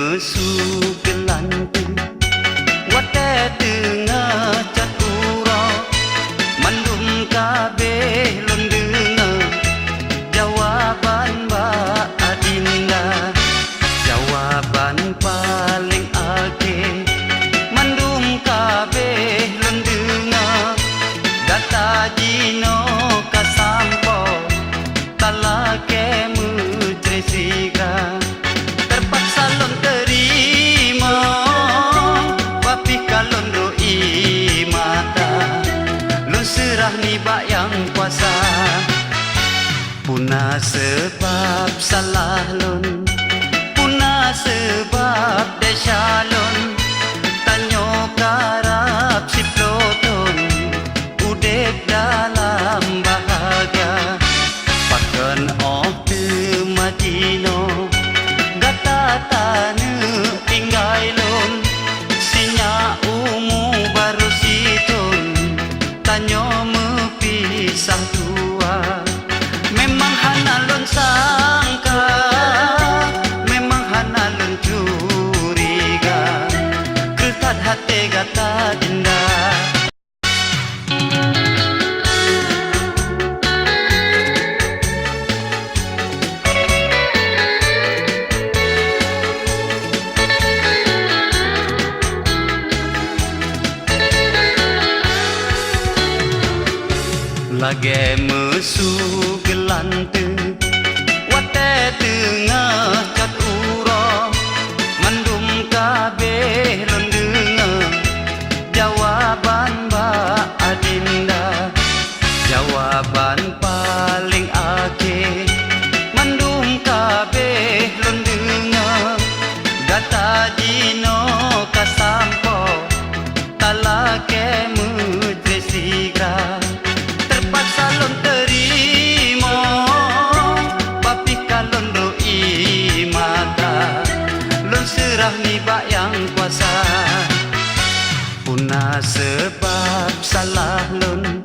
mesuk gelantu wate tengah catura mandum kabeh lon dengar jawaban Mbak Adinda jawaban paling akhir mandum kabeh lon dengar data jino kasampo talake mujresiga terpaksa lon terima tapi kalon roi mata lon serah ni bak yang kuasa punah sebab salah lon punah sebab desyalon tanyo karap si ploton udek dalam bahagia paken oh temajino gata tanu tinggai lon sinya umu baru siton tanyo mepisah tua memang hana lon sangka memang hana lon curiga ketat hati gata dinda lagi mesuk gelantu wate tengah catura mandum kabeh lon dengar jawaban Mbak Adinda jawaban paling akhir mandum kabeh lon dengar gata jino kasampo talake mujresiga terpaksa lon terima tapi kalon roi mata lon serah ni bak yang kuasa punah sebab salah lon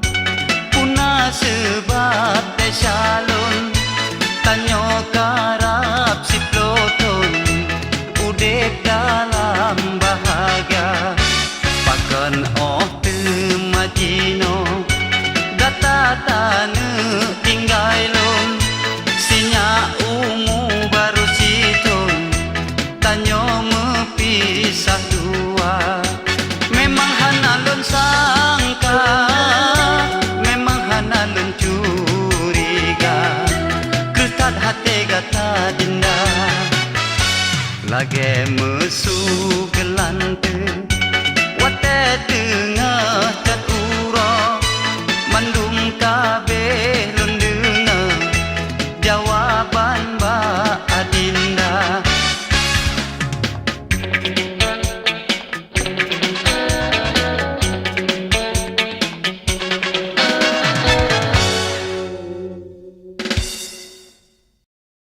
punah sebab desyalon tanyo karap si ploton udek dalam bahagia paken oh temajino gata tanu tinggai lon sinya umu baru siton tanyo mepisah dua memang hana lon sangka memang hana lon curiga ketat hati gata dinda lagi mesuk gelantu wate tengah